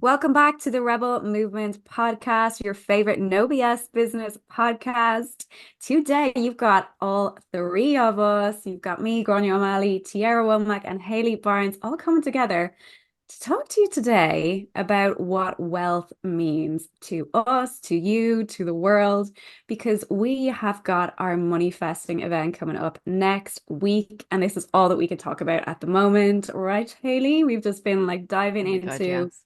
Welcome back to the Rebel Movement podcast, your favorite no BS business podcast. Today, you've got all three of us. You've got me, Grainne O'Malley, Tierra Womack, and Hayley Barnes all coming together to talk to you today about what wealth means to us, to you, to the world, because we have got our Moneyfesting event coming up next week. And this is all that we can talk about at the moment, right, Hayley? We've just been like Oh diving my God, into yes.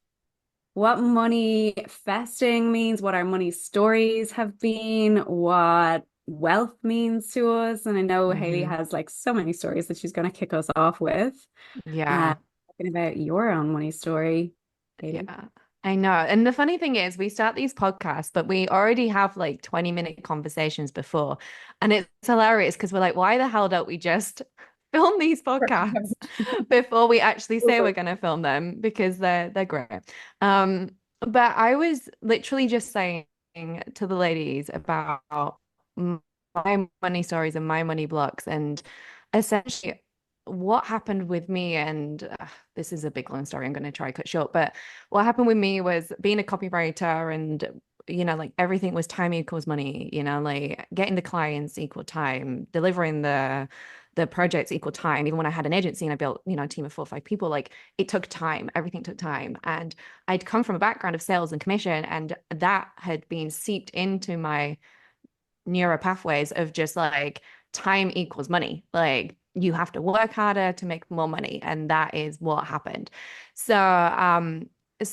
what money festing means, what our money stories have been, what wealth means to us. And I know Hayley Hmm. has like so many stories that she's going to kick us off with. Uh, Yeah. talking about your own money story, Hayley. Yeah. I know. And the funny thing is, we start these podcasts, but we already have like 20-minute conversations before. And it's hilarious because we're like, why the hell don't we just film these podcasts before we actually say we're going to film them? Because they're great. Um, but I was literally just saying to the ladies about my money stories and my money blocks and essentially what happened with me and this is a big long story I'm going to try cut short, but what happened with me was being a copywriter and like everything was time equals money, like getting the clients equal time, delivering the projects equal time. Even when I had an agency and I built, a team of 4 or 5 people, like it took time, everything took time. And I'd come from a background of sales and commission, and that had been seeped into my neural pathways of just like time equals money. Like you have to work harder to make more money. And that is what happened. So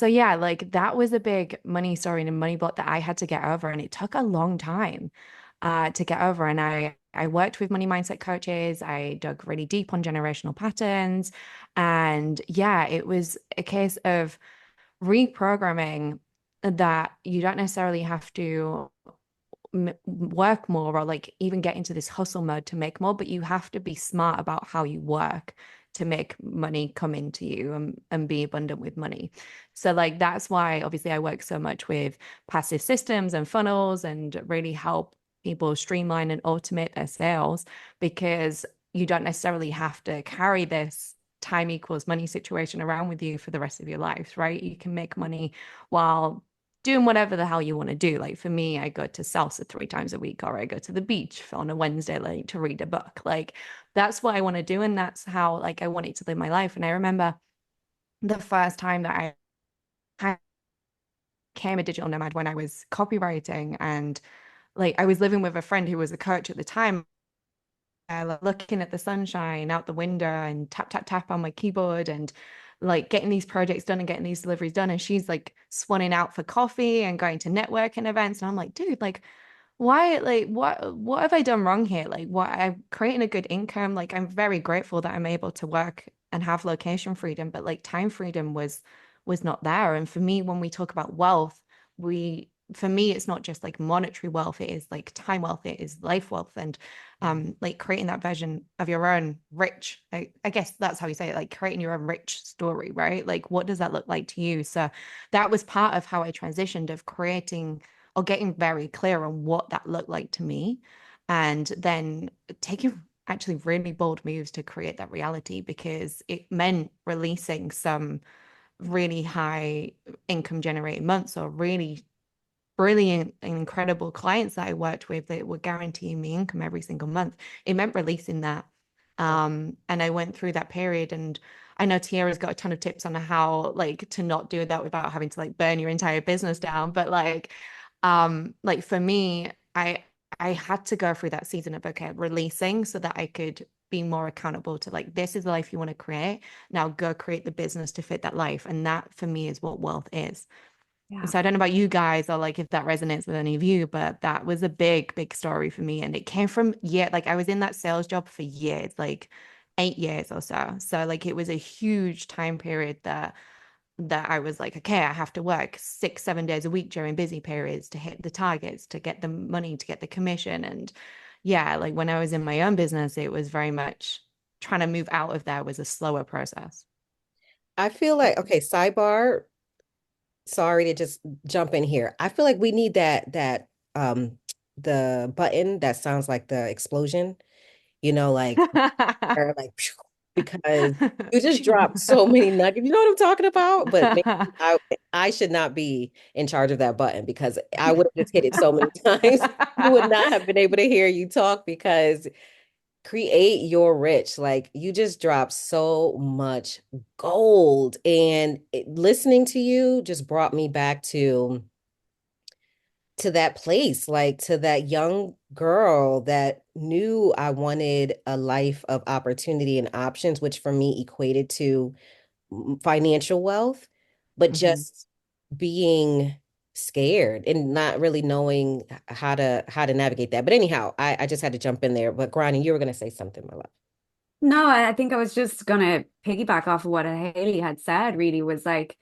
yeah, like that was a big money story and a money block that I had to get over. And it took a long time to get over. And I worked with money mindset coaches. I dug really deep on generational patterns. And yeah, it was a case of reprogramming that you don't necessarily have to work more or like even get into this hustle mode to make more, but you have to be smart about how you work to make money come into you and be abundant with money. So like that's why obviously I work so much with passive systems and funnels and really help people streamline and automate their sales because you don't necessarily have to carry this time equals money situation around with you for the rest of your life, right? You can make money while doing whatever the hell you want to do. Like for me, I go to salsa 3 times a week, or I go to the beach on a Wednesday like to read a book. Like that's what I want to do, and that's how like I wanted to live my life. And I remember the first time that I became a digital nomad when I was copywriting, and like I was living with a friend who was a coach at the time. Like, looking at the sunshine out the window and tap tap tap on my keyboard and like getting these projects done and getting these deliveries done, and she's like swanning out for coffee and going to networking events, and I'm like, dude, like why, like what have I done wrong here? Like what, I'm creating a good income, like I'm very grateful that I'm able to work and have location freedom, but like time freedom was not there. And for me, when we talk about wealth, we for me it's not just like monetary wealth, it is like time wealth, it is life wealth. And like creating that version of your own rich, I guess that's how you say it, like creating your own rich story, right? Like what does that look like to you? So that was part of how I transitioned, of creating or getting very clear on what that looked like to me, and then taking actually really bold moves to create that reality, because it meant releasing some really high income generating months or really brilliant and incredible clients that I worked with that were guaranteeing me income every single month. It meant releasing that. And I went through that period, and I know Tiara's got a ton of tips on how like to not do that without having to like burn your entire business down. But like for me, I had to go through that season of okay, releasing so that I could be more accountable to like this is the life you want to create. Now go create the business to fit that life. And that for me is what wealth is. Yeah. So I don't know about you guys or like if that resonates with any of you, but that was a big, big story for me. And it came from, yeah, like I was in that sales job for years, like 8 years or so. So like it was a huge time period that I was like, okay, I have to work 6, 7 days a week during busy periods to hit the targets, to get the money, to get the commission. And yeah, like when I was in my own business, it was very much trying to move out of there was a slower process. I feel like, okay, sidebar, sorry to just jump in here. I feel like we need the button that sounds like the explosion, like or like phew. because you just dropped so many nuggets. You know what I'm talking about? But maybe I should not be in charge of that button because I would have just hit it so many times. You would not have been able to hear you talk because create your rich. Like you just dropped so much gold. And listening to you just brought me back to that place, like to that young girl that knew I wanted a life of opportunity and options, which for me equated to financial wealth, but Mhm. just being scared and not really knowing how to navigate that. But anyhow, I just had to jump in there. But Granny, you were gonna say something, my love. No, I think I was just gonna piggyback off of what Haley had said, really was like,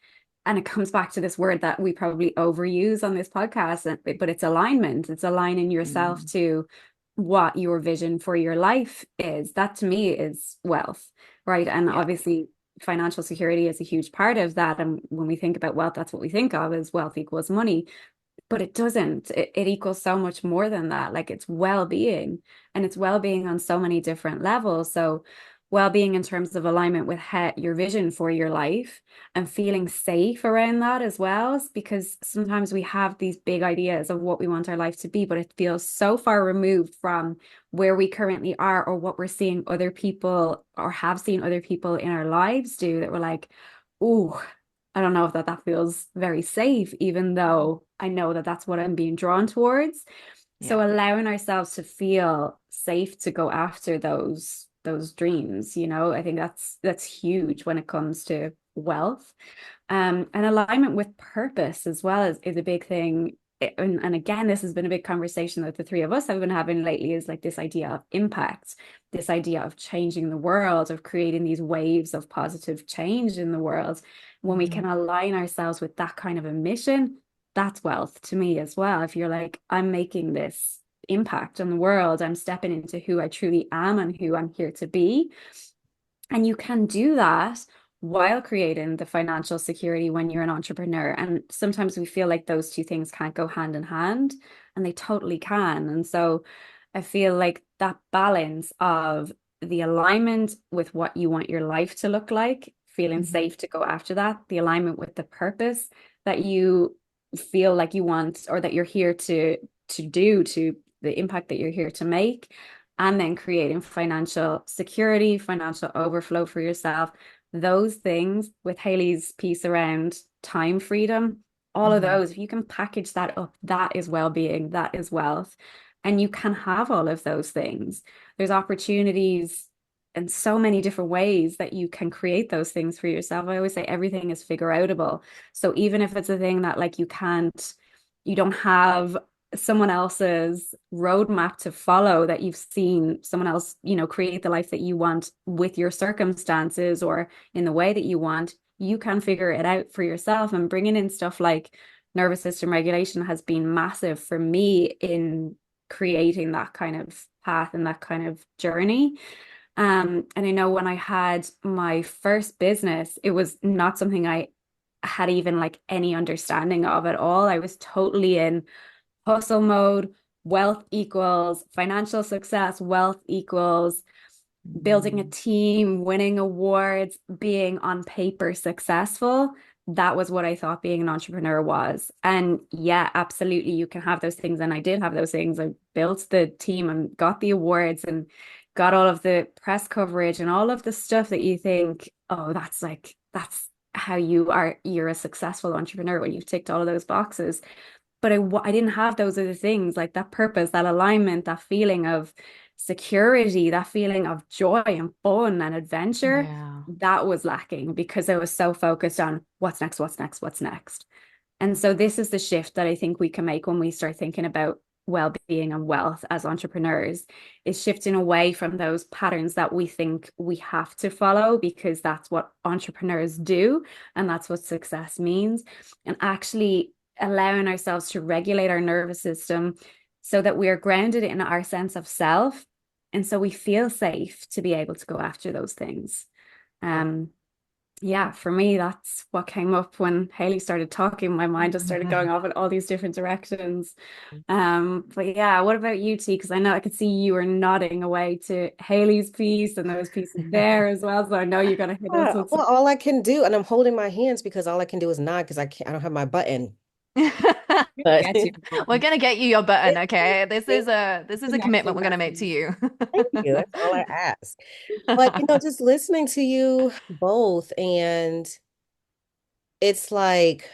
and it comes back to this word that we probably overuse on this podcast, but it's alignment. It's aligning yourself Mm. to what your vision for your life is. That to me is wealth, right? And Yeah. obviously financial security is a huge part of that. And when we think about wealth, that's what we think of as wealth equals money, but it doesn't. It equals so much more than that. Like it's well-being, and it's well-being on so many different levels. So well-being in terms of alignment with your vision for your life and feeling safe around that as well, because sometimes we have these big ideas of what we want our life to be, but it feels so far removed from where we currently are or what we're seeing other people or have seen other people in our lives do, that we're like, oh, I don't know if that feels very safe, even though I know that that's what I'm being drawn towards. So Yeah. allowing ourselves to feel safe to go after those dreams, I think that's huge when it comes to wealth. And alignment with purpose as well is a big thing. And again, this has been a big conversation that the three of us have been having lately, is like this idea of impact, this idea of changing the world, of creating these waves of positive change in the world. When we can Mhm. align ourselves with that kind of a mission, that's wealth to me as well. If you're like, I'm making this impact on the world, I'm stepping into who I truly am and who I'm here to be. And you can do that while creating the financial security when you're an entrepreneur. And sometimes we feel like those two things can't go hand in hand, and they totally can. And so I feel like that balance of the alignment with what you want your life to look like, feeling Mhm. safe to go after that, the alignment with the purpose that you feel like you want or that you're here to do, to the impact that you're here to make, and then creating financial security, financial overflow for yourself. Those things, with Hayley's piece around time freedom, all of Mhm. those, if you can package that up, that is well-being, that is wealth. And you can have all of those things. There's opportunities in so many different ways that you can create those things for yourself. I always say everything is figure outable. So even if it's a thing that like you don't have someone else's roadmap to follow, that you've seen someone else, create the life that you want with your circumstances or in the way that you want, you can figure it out for yourself. And bringing in stuff like nervous system regulation has been massive for me in creating that kind of path and that kind of journey. And I know when I had my first business, it was not something I had even like any understanding of at all. I was totally in hustle mode. Wealth equals financial success, wealth equals building a Mhm. team, winning awards, being on paper successful. That was what I thought being an entrepreneur was. And yeah, absolutely, you can have those things. And I did have those things. I built the team and got the awards and got all of the press coverage and all of the stuff that you think, oh, that's how you're a successful entrepreneur when you've ticked all of those boxes. But I didn't have those other things, like that purpose, that alignment, that feeling of security, that feeling of joy and fun and adventure. Yeah. That was lacking because I was so focused on what's next, what's next, what's next. And so this is the shift that I think we can make when we start thinking about well-being and wealth as entrepreneurs, is shifting away from those patterns that we think we have to follow because that's what entrepreneurs do and that's what success means, and actually allowing ourselves to regulate our nervous system so that we are grounded in our sense of self, and so we feel safe to be able to go after those things. um yeah, for me, that's what came up when Haley started talking. My mind just started going off in all these different directions. But yeah, what about you, T? Because I know I could see you were nodding away to Haley's piece and those pieces there as well. So I know you're gonna hit us Yeah, with some. well, all I can do, and I'm holding my hands because all I can do is nod because I don't have my button. But Get you. We're gonna get you your button, okay? This thank is a Connection commitment we're gonna make to message. you. you. That's all I ask. But just listening to you both, and it's like,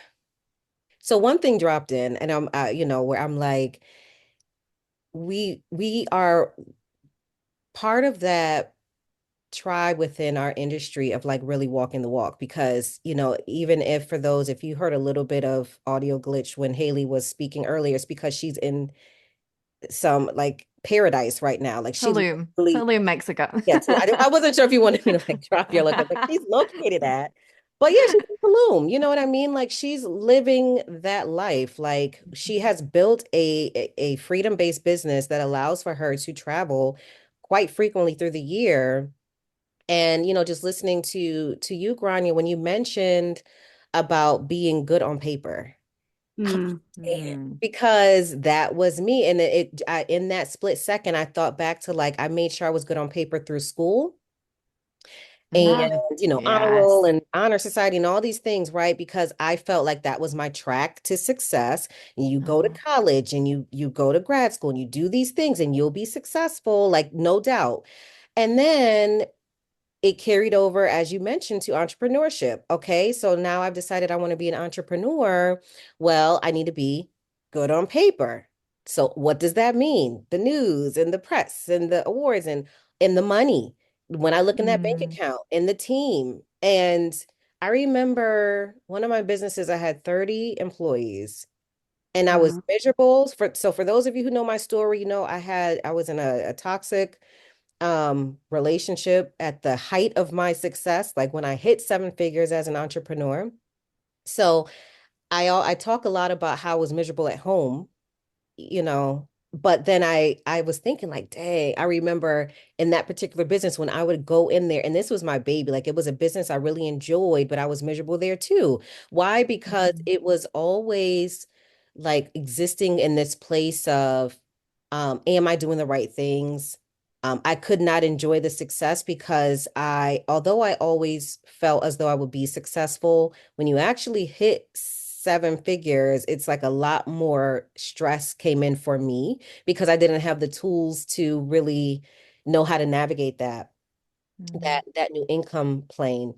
so one thing dropped in, and I'm, where I'm like, we are part of that tribe within our industry of like really walking the walk because even if for those if you heard a little bit of audio glitch when Hayley was speaking earlier, it's because she's in some like paradise right now, like she Tulum, literally. Tulum, Mexico. Yeah, so I wasn't sure if you wanted me to like drop your look like she's located at, but yeah, she's in Tulum, you know what I mean, like she's living that life, like she has built a freedom-based business that allows for her to travel quite frequently through the year. And just listening to you, Grania, when you mentioned about being good on paper. Mm, Yeah, Mm, because that was me. And in that split second, I thought back to like I made sure I was good on paper through school and yeah. honor roll yes. and honor society and all these things, right? Because I felt like that was my track to success. And you go to Oh, college and you go to grad school and you do these things and you'll be successful, like no doubt. And then it carried over, as you mentioned, to entrepreneurship. Okay, so now I've decided I want to be an entrepreneur. Well, I need to be good on paper. So what does that mean? The news and the press and the awards and the money. When I look in that bank mm, account and the team. And I remember one of my businesses, I had 30 employees and I was Wow. miserable. For those of you who know my story, I was in a toxic relationship at the height of my success, like when I hit seven figures as an entrepreneur. So I talk a lot about how I was miserable at home, but then I was thinking like, dang, I remember in that particular business when I would go in there, and this was my baby, like it was a business I really enjoyed, but I was miserable there too. Why? Because mm, it was always like existing in this place of, am I doing the right things? I could not enjoy the success because although I always felt as though I would be successful, when you actually hit seven figures, it's like a lot more stress came in for me because I didn't have the tools to really know how to navigate mm, that new income plane.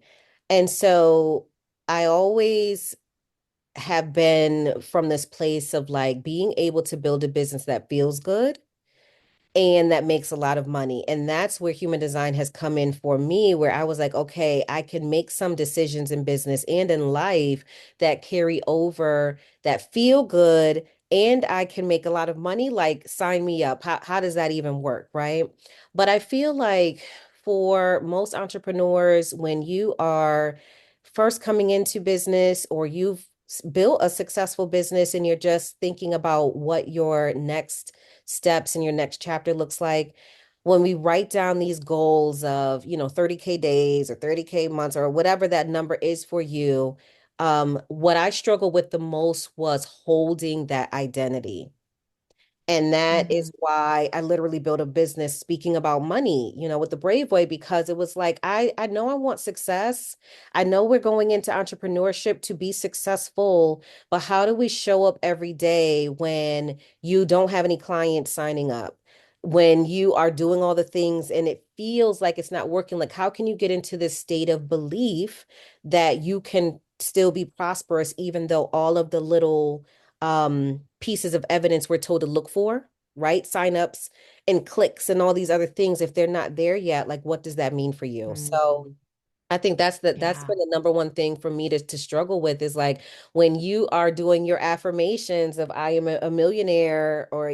And so I always have been from this place of like being able to build a business that feels good and that makes a lot of money. And that's where human design has come in for me, where I was like, okay, I can make some decisions in business and in life that carry over, that feel good, and I can make a lot of money. Like, sign me up. How does that even work? Right. But I feel like for most entrepreneurs, when you are first coming into business or you've built a successful business and you're just thinking about what your next steps in your next chapter looks like, when we write down these goals of 30K days or 30K months or whatever that number is for you, what I struggled with the most was holding that identity. And that is mhm, why I literally built a business speaking about money, with the Brave Way, because it was like, I know I want success. I know we're going into entrepreneurship to be successful, but how do we show up every day when you don't have any clients signing up? When you are doing all the things and it feels like it's not working, like how can you get into this state of belief that you can still be prosperous, even though all of the little pieces of evidence we're told to look for, right? Signups and clicks and all these other things, if they're not there yet, like what does that mean for you? So mm. I think that's Yeah. been the number one thing for me to struggle with is like when you are doing your affirmations of I am a millionaire, or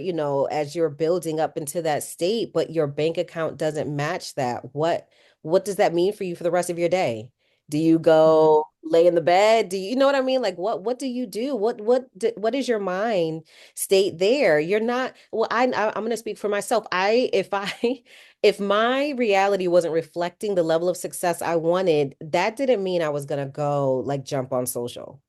as you're building up into that state, but your bank account doesn't match that. What does that mean for you for the rest of your day? Do you Mm. go lay in the bed? Do you know what I mean? Like what do you do? What is your mind state there? You're not, well, I'm going to speak for myself. If my reality wasn't reflecting the level of success I wanted, that didn't mean I was going to go like jump on social.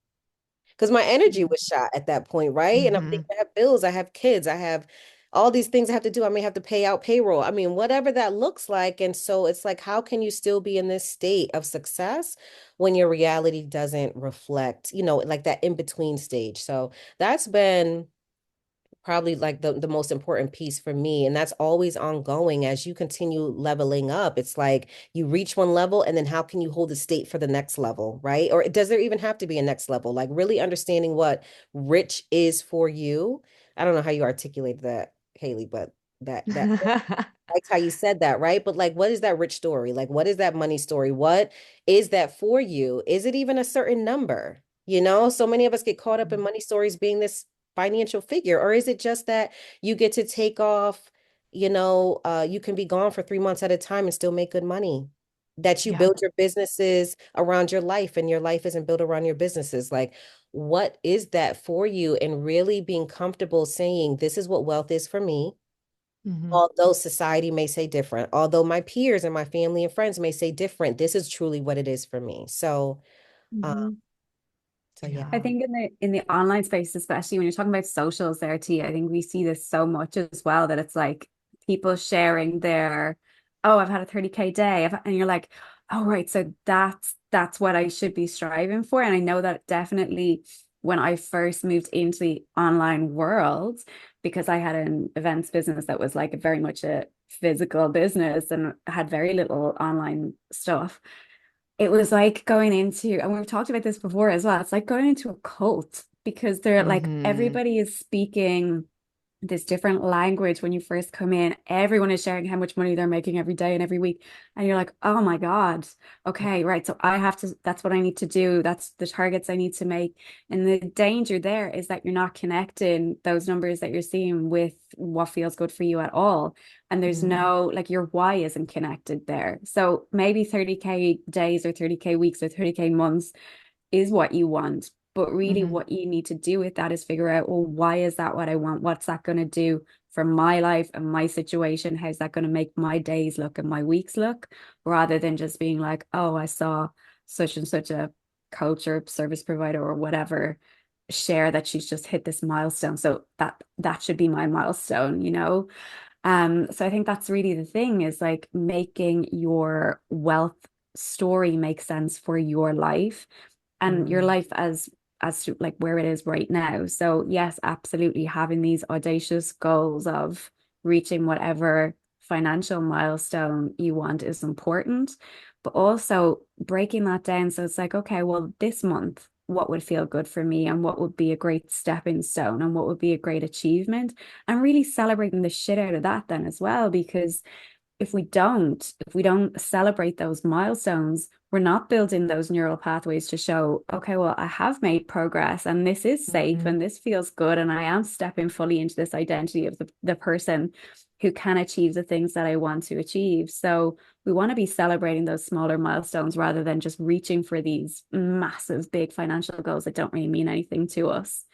Because my energy was shot at that point, right? And I'm Mm-hmm. thinking, I have bills, I have kids, I have all these things I have to do. I may have to pay out payroll. I mean, whatever that looks like. And so it's like, how can you still be in this state of success when your reality doesn't reflect, like that in between stage? So that's been probably like the most important piece for me. And that's always ongoing as you continue leveling up. It's like you reach one level and then how can you hold the state for the next level, right? Or does there even have to be a next level? Like really understanding what rich is for you. I don't know how you articulated that, Hayley, but that liked how you said that, right? But like, what is that rich story? Like, what is that money story? What is that for you? Is it even a certain number? So many of us get caught up in money stories being this financial figure, or is it just that you get to take off, you can be gone for 3 months at a time and still make good money? That you Yeah. build your businesses around your life and your life isn't built around your businesses. Like, what is that for you? And really being comfortable saying, this is what wealth is for me. Mm-hmm. Although society may say different, although my peers and my family and friends may say different, this is truly what it is for me. Uh, Mhm. so yeah. I Yeah. think in the online space, especially when you're talking about socials there too, I think we see this so much as well that it's like people sharing their, oh, I've had a 30K day. And you're like, oh, right. So that's what I should be striving for. And I know that definitely when I first moved into the online world, because I had an events business that was like very much a physical business and had very little online stuff, it was like going into, and we've talked about this before as well, it's like going into a cult because they're like Mm-hmm. everybody is speaking this different language when you first come in. Everyone is sharing how much money they're making every day and every week. And you're like, oh my God, okay, right. So I have to, that's what I need to do. That's the targets I need to make. And the danger there is that you're not connecting those numbers that you're seeing with what feels good for you at all. And there's Mm-hmm. no, like your why isn't connected there. So maybe 30K days or 30K weeks or 30K months is what you want. But really, Mm-hmm. what you need to do with that is figure out, well, why is that what I want? What's that going to do for my life and my situation? How's that going to make my days look and my weeks look? Rather than just being like, oh, I saw such and such a coach or service provider or whatever share that she's just hit this milestone. So that should be my milestone. So I think that's really the thing is like making your wealth story make sense for your life and your Mhm. life as to like where it is right now. So yes, absolutely having these audacious goals of reaching whatever financial milestone you want is important, but also breaking that down so it's like, okay, well, this month, what would feel good for me and what would be a great stepping stone and what would be a great achievement and really celebrating the shit out of that then as well because if we don't celebrate those milestones, we're not building those neural pathways to show, okay, well, I have made progress and this is safe Mm-hmm. and this feels good. And I am stepping fully into this identity of the person who can achieve the things that I want to achieve. So we want to be celebrating those smaller milestones rather than just reaching for these massive, big financial goals that don't really mean anything to us.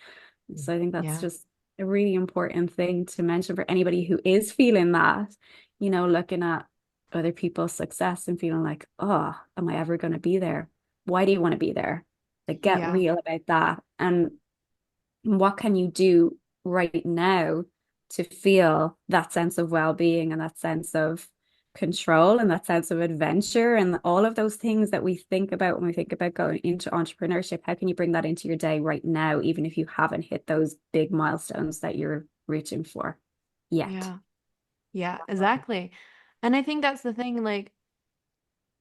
So I think that's Yeah. just a really important thing to mention for anybody who is feeling that, looking at other people's success and feeling like, oh, am I ever going to be there? Why do you want to be there? Like, get Yeah. real about that. And what can you do right now to feel that sense of well-being and that sense of control and that sense of adventure and all of those things that we think about when we think about going into entrepreneurship? How can you bring that into your day right now, even if you haven't hit those big milestones that you're reaching for yet? Yeah. Yeah, exactly. And I think that's the thing, like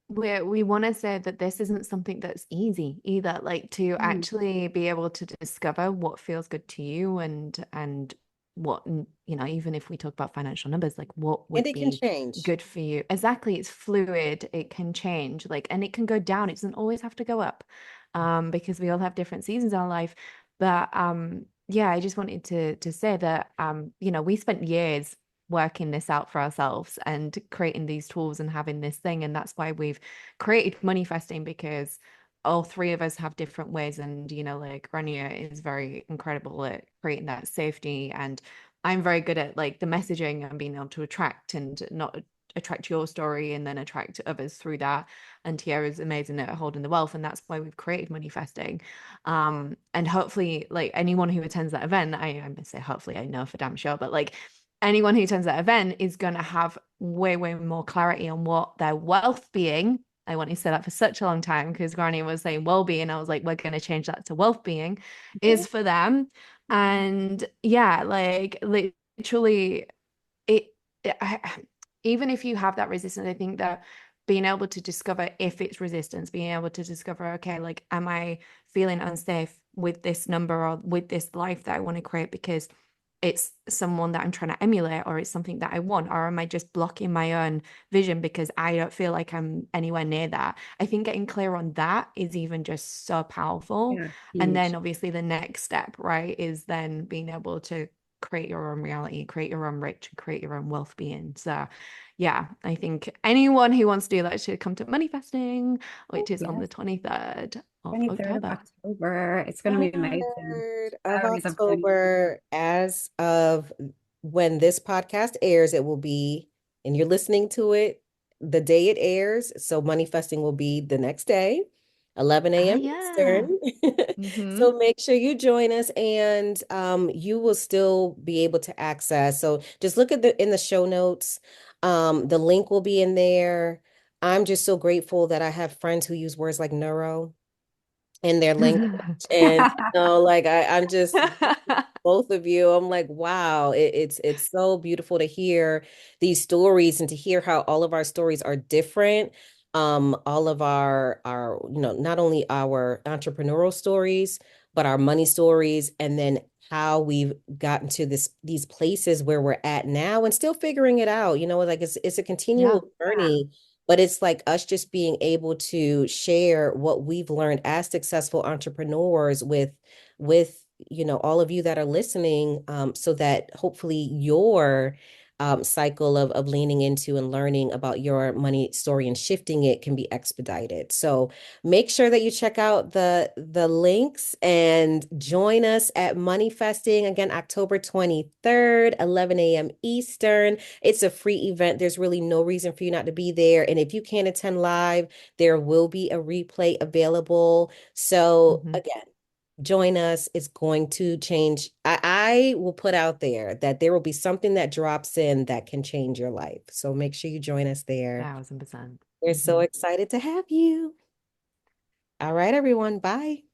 we want to say that this isn't something that's easy either, like to Mm. actually be able to discover what feels good to you and what, even if we talk about financial numbers, like what And would it can be change. good for you. Exactly. It's fluid. It can change, like, and it can go down. It doesn't always have to go up, because we all have different seasons in our life. But yeah, I just wanted to say that we spent years working this out for ourselves and creating these tools and having this thing. And that's why we've created Moneyfesting, because all three of us have different ways. And, you know, like Grania is very incredible at creating that safety. And I'm very good at like the messaging and being able to attract and not attract your story and then attract others through that. And Tierra's amazing at holding the wealth. And that's why we've created Moneyfesting. And hopefully, like anyone who attends that event, I say hopefully, I know for damn sure, but like anyone who attends that event is going to have way, way more clarity on what their wealth being. I wanted to say that for such a long time because Granny was saying well-being. I was like, we're going to change that to wealth being is for them. And yeah, like literally it, even if you have that resistance, I think that being able to discover if it's resistance, being able to discover, okay, like, am I feeling unsafe with this number or with this life that I want to create because it's someone that I'm trying to emulate or it's something that I want, or am I just blocking my own vision because I don't feel like I'm anywhere near that? I think getting clear on that is even just so powerful. Yeah, And then huge. obviously the next step, right, is then being able to create your own reality, create your own rich, create your own wealth being. So yeah, I think anyone who wants to do that should come to Moneyfesting, which is on Yes, the 23rd of 23rd of October. October. It's going to be amazing. 3rd of Diaries of Grainne. October, as of when this podcast airs, it will be, and you're listening to it the day it airs. So Moneyfesting will be the next day, 11 Ah, a.m. yeah. Eastern. Mm-hmm. So make sure you join us, and you will still be able to access. So just look at in the show notes. The link will be in there. I'm just so grateful that I have friends who use words like neuro in their language. And like I'm just both of you. I'm like, wow, it's so beautiful to hear these stories and to hear how all of our stories are different. All of our, not only our entrepreneurial stories, but our money stories, and then how we've gotten to these places where we're at now and still figuring it out. Like it's a Yeah. continual journey. But it's like us just being able to share what we've learned as successful entrepreneurs with all of you that are listening, so that hopefully your cycle of leaning into and learning about your money story and shifting it can be expedited. So make sure that you check out the links and join us at Moneyfesting again, October 23rd, 11 a.m. Eastern. It's a free event. There's really no reason for you not to be there. And if you can't attend live, there will be a replay available. So Mm-hmm. again, join us. It's going to change. I will put out there that there will be something that drops in that can change your life. So make sure you join us there. 1,000%. We're so Mm-hmm. excited to have you. All right, everyone. Bye.